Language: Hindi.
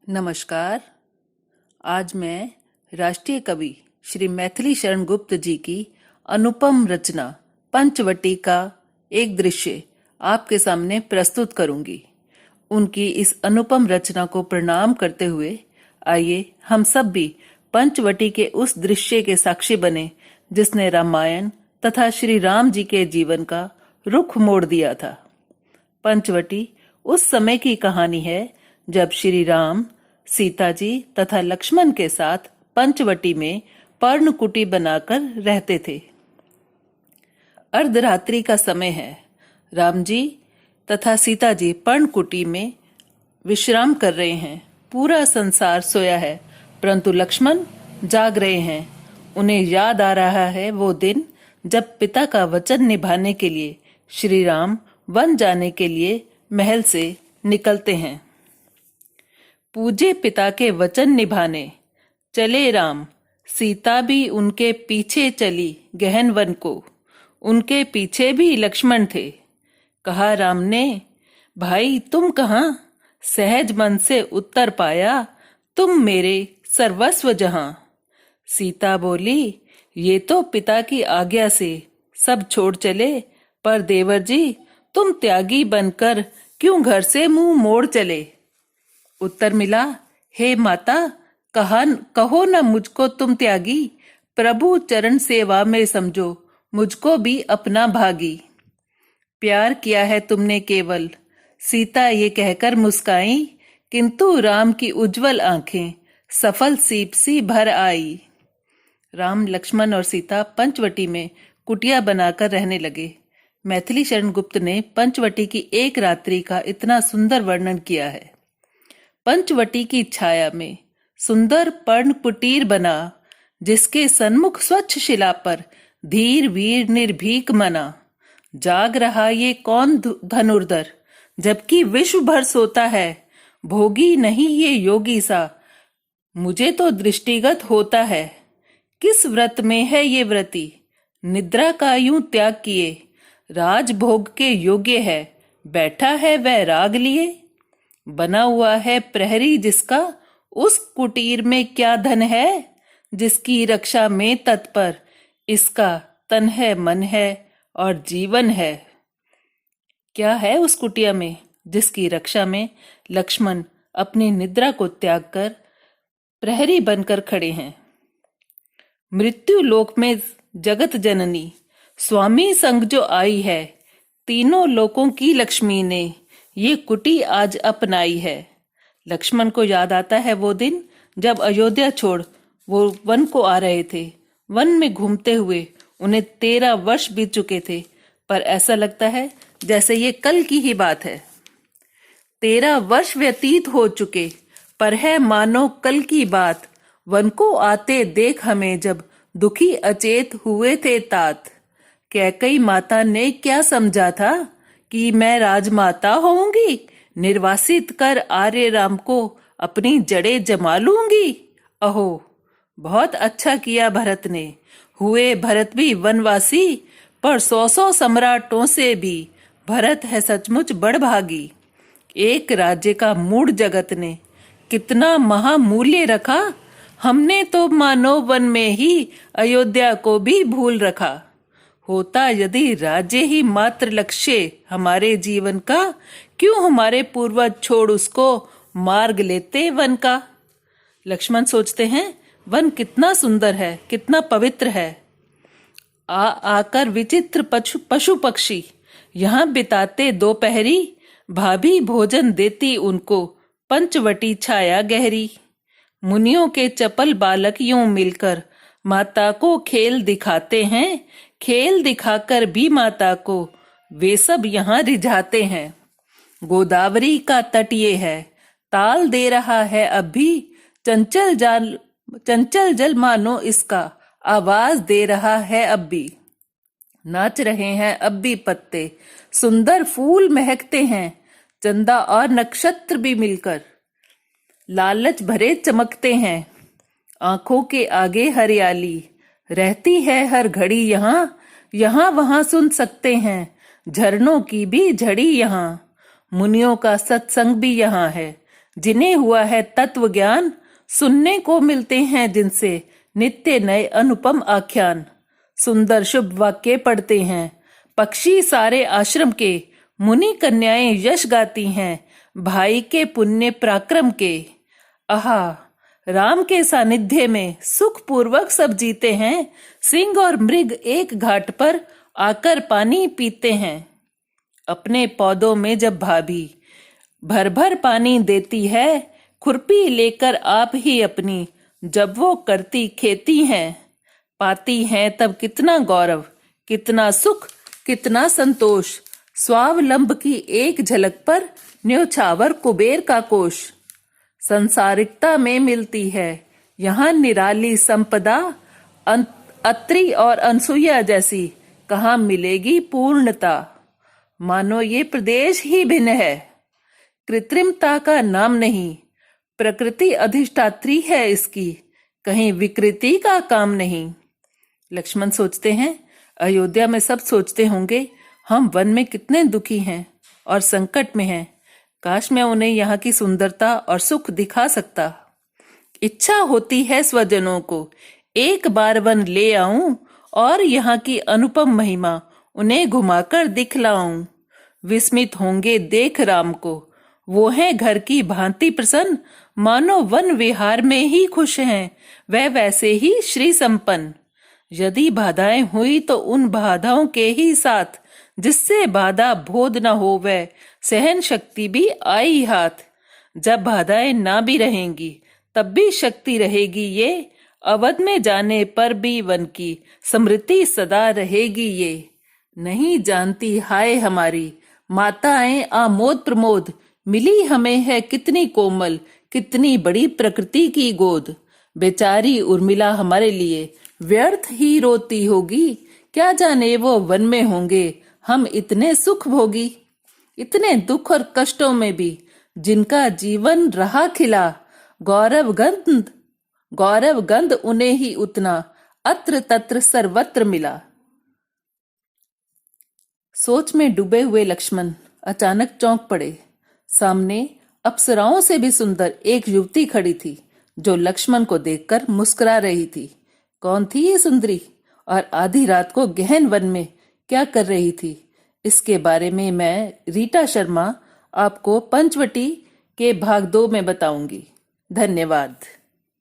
नमस्कार। आज मैं राष्ट्रीय कवि श्री मैथिली शरण गुप्त जी की अनुपम रचना पंचवटी का एक दृश्य आपके सामने प्रस्तुत करूंगी। उनकी इस अनुपम रचना को प्रणाम करते हुए आइए हम सब भी पंचवटी के उस दृश्य के साक्षी बने जिसने रामायण तथा श्री राम जी के जीवन का रुख मोड़ दिया था। पंचवटी उस समय की कहानी है जब श्री राम, सीता जी तथा लक्ष्मण के साथ पंचवटी में पर्णकुटी बनाकर रहते थे। अर्धरात्रि का समय है। राम जी तथा सीता जी पर्णकुटी में विश्राम कर रहे हैं। पूरा संसार सोया है, परंतु लक्ष्मण जाग रहे हैं। उन्हें याद आ रहा है वो दिन जब पिता का वचन निभाने के लिए श्री राम वन जाने के लिए महल से निकलते हैं। पूजे पिता के वचन निभाने चले राम, सीता भी उनके पीछे चली गहन वन को। उनके पीछे भी लक्ष्मण थे। कहा राम ने, भाई तुम कहाँ? सहज मन से उत्तर पाया, तुम मेरे सर्वस्व जहां। सीता बोली, ये तो पिता की आज्ञा से सब छोड़ चले, पर देवर जी तुम त्यागी बनकर क्यों घर से मुंह मोड़ चले? उत्तर मिला, हे माता, कहो न मुझको तुम त्यागी, प्रभु चरण सेवा में समझो मुझको भी अपना भागी। प्यार किया है तुमने केवल, सीता ये कहकर मुस्काई, किंतु राम की उज्जवल आंखें सफल सीप सी भर आई। राम, लक्ष्मण और सीता पंचवटी में कुटिया बनाकर रहने लगे। मैथिली शरण गुप्त ने पंचवटी की एक रात्रि का इतना सुंदर वर्णन किया है। पंचवटी की छाया में सुंदर पर्ण कुटीर बना, जिसके सन्मुख स्वच्छ शिला पर धीर वीर निर्भीक मना। जाग रहा ये कौन धनुर्धर, जबकि विश्व भर सोता है। भोगी नहीं ये योगी सा, मुझे तो दृष्टिगत होता है। किस व्रत में है ये व्रती, निद्रा का यूं त्याग किए। राजभोग के योग्य है, बैठा है वह राग लिए। बना हुआ है प्रहरी जिसका, उस कुटीर में क्या धन है। जिसकी रक्षा में तत्पर, इसका तन है मन है और जीवन है। क्या है उस कुटिया में जिसकी रक्षा में लक्ष्मण अपनी निद्रा को त्याग कर प्रहरी बनकर खड़े हैं। मृत्यु लोक में जगत जननी स्वामी संग जो आई है, तीनों लोकों की लक्ष्मी ने ये कुटी आज अपनाई है। लक्ष्मण को याद आता है वो दिन जब अयोध्या छोड़ वो वन को आ रहे थे। वन में घूमते हुए उन्हें 13 वर्ष बीत चुके थे, पर ऐसा लगता है जैसे ये कल की ही बात है। 13 वर्ष व्यतीत हो चुके, पर है मानो कल की बात। वन को आते देख हमें जब दुखी अचेत हुए थे तात। कैकई माता ने क्या समझा था कि मैं राजमाता होऊंगी, निर्वासित कर आर्य राम को अपनी जड़ें जमा लूंगी। अहो, बहुत अच्छा किया भरत ने, हुए भरत भी वनवासी, पर 100 सम्राटों से भी भरत है सचमुच बड़भागी। एक राज्य का मूढ़ जगत ने कितना महामूल्य रखा, हमने तो मानो वन में ही अयोध्या को भी भूल रखा। होता यदि राज्य ही मात्र लक्ष्य हमारे जीवन का, क्यों हमारे पूर्वज छोड़ उसको मार्ग लेते वन का। लक्ष्मण सोचते हैं वन कितना सुंदर है, कितना पवित्र है। आकर विचित्र पशु पक्षी यहाँ बिताते दोपहरी, भाभी भोजन देती उनको पंचवटी छाया गहरी। मुनियों के चपल बालक यूं मिलकर माता को खेल दिखाते हैं, खेल दिखाकर भी माता को वे सब यहाँ रिझाते हैं। गोदावरी का तट ये है, ताल दे रहा है अब भी, चंचल जल मानो इसका आवाज दे रहा है अब भी। नाच रहे हैं अब भी पत्ते, सुंदर फूल महकते हैं, चंदा और नक्षत्र भी मिलकर लालच भरे चमकते हैं। आंखों के आगे हरियाली रहती है हर घड़ी यहाँ, यहाँ वहां सुन सकते हैं झरनों की भी झड़ी यहाँ। मुनियों का सत्संग भी यहाँ है, जिन्हें हुआ है तत्व ज्ञान, सुनने को मिलते हैं जिनसे नित्य नए अनुपम आख्यान। सुंदर शुभ वाक्य पढ़ते हैं पक्षी सारे आश्रम के, मुनि कन्याएं यश गाती हैं भाई के पुण्य पराक्रम के। आहा, राम के सानिध्य में सुख पूर्वक सब जीते हैं, सिंह और मृग एक घाट पर आकर पानी पीते हैं। अपने पौधों में जब भाभी भर भर पानी देती है, खुरपी लेकर आप ही अपनी जब वो करती खेती हैं, पाती हैं तब कितना गौरव, कितना सुख, कितना संतोष। स्वावलंब की एक झलक पर न्योछावर कुबेर का कोश। संसारिकता में मिलती है यहाँ निराली संपदा, अत्रि और अनसुईया जैसी कहाँ मिलेगी पूर्णता। मानो ये प्रदेश ही भिन्न है, कृत्रिमता का नाम नहीं, प्रकृति अधिष्ठात्री है इसकी, कहीं विकृति का काम नहीं। लक्ष्मण सोचते हैं, अयोध्या में सब सोचते होंगे हम वन में कितने दुखी हैं और संकट में हैं। काश मैं उन्हें यहाँ की सुंदरता और सुख दिखा सकता। इच्छा होती है स्वजनों को एक बार वन ले आऊं और यहाँ की अनुपम महिमा उन्हें घुमाकर दिखलाऊं। विस्मित होंगे देख राम को, वो हैं घर की भांति प्रसन्न, मानो वन विहार में ही खुश हैं, वह वैसे ही श्री संपन्न। यदि बाधाएं हुई तो उन बाधाओं के ही साथ, जिससे बाधा बोध न हो वह सहन शक्ति भी आई हाथ। जब बाधाएं ना भी रहेंगी तब भी शक्ति रहेगी ये, अवध में जाने पर भी वन की स्मृति सदा रहेगी ये। नहीं जानती हाय हमारी माताएं आमोद प्रमोद, मिली हमें है कितनी कोमल, कितनी बड़ी प्रकृति की गोद। बेचारी उर्मिला हमारे लिए व्यर्थ ही रोती होगी, क्या जाने वो वन में होंगे हम इतने सुख भोगी। इतने दुख और कष्टों में भी जिनका जीवन रहा खिला, गौरव गंध उन्हें ही उतना अत्र तत्र सर्वत्र मिला। सोच में डूबे हुए लक्ष्मण अचानक चौंक पड़े। सामने अप्सराओं से भी सुंदर एक युवती खड़ी थी, जो लक्ष्मण को देखकर मुस्कुरा रही थी। कौन थी ये सुंदरी और आधी रात को गहन वन में क्या कर रही थी? इसके बारे में मैं रीटा शर्मा आपको पंचवटी के भाग 2 में बताऊंगी। धन्यवाद।